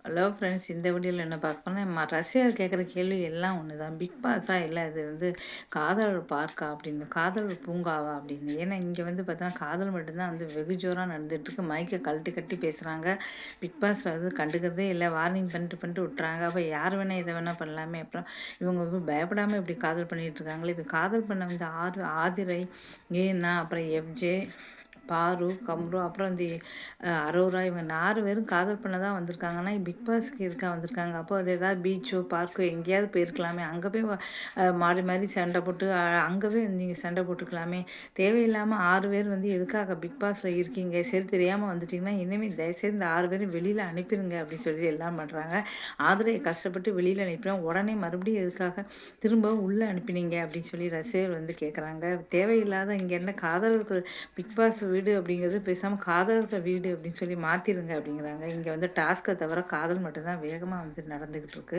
Hello friends, இந்த வீடியோவில் என்ன பார்க்க போனால் ரசிகர் கேட்குற கேள்வி எல்லாம் ஒன்று தான். பிக் பாஸா இல்லை இது காதல் பார்க்கா அப்படின்னு, காதல் பூங்காவா அப்படின்னு. ஏன்னா இங்கே பார்த்தோன்னா காதல் மட்டும்தான் வெகு ஜோராக நடந்துகிட்ருக்கு. மைக்கை கழட்டி கட்டி பேசுகிறாங்க. பிக் பாஸில் கண்டுக்கிறதே இல்லை, வார்னிங் பண்ணிட்டு பண்ணிட்டு விட்டுறாங்க. அப்போ யார் வேணால் இதை வேணால் பண்ணலாமே. அப்புறம் இவங்க பயப்படாமல் இப்படி காதல் பண்ணிகிட்டு இருக்காங்களே. இப்போ காதல் பண்ண ஆதிரை, ஏன்னா அப்புறம் எஃப்ஜே, பாரு, கம்ரு, அப்புறம் அரோரா, இவங்க 4 பேரும் காதல் பண்ண தான் வந்திருக்காங்கன்னா பிக் பாஸ்க்கு இருக்கா வந்திருக்காங்க. அப்போ அது ஏதாவது பீச்சோ பார்க்கோ எங்கேயாவது போயிருக்கலாமே. அங்கே போய் மாறி மாறி சண்டை போட்டு அங்கே போய் நீங்கள் சண்டை போட்டுக்கலாமே. தேவையில்லாமல் 6 பேர் எதுக்காக பிக் பாஸில் இருக்கீங்க, சரி தெரியாமல் வந்துட்டிங்கன்னா இனிமேல் தயவுசெய்து இந்த 6 பேரும் வெளியில் அனுப்பிடுங்க அப்படின்னு சொல்லி எல்லாம் பண்ணுறாங்க. ஆதரவை கஷ்டப்பட்டு வெளியில் அனுப்பினா உடனே மறுபடியும் எதுக்காக திரும்பவும் உள்ளே அனுப்பினீங்க அப்படின்னு சொல்லி ரசிகர்கள் கேட்குறாங்க. தேவையில்லாத இங்கே என்ன காதலர்கள் பிக் பாஸ் வீடு அப்படிங்கிறது பேசாமல் காதலர்கள் வீடு அப்படின்னு சொல்லி மாற்றிடுங்க அப்படிங்கிறாங்க. இங்கே டாஸ்க்கை தவிர காதல் மட்டும்தான் வேகமாக நடந்துக்கிட்டு இருக்கு.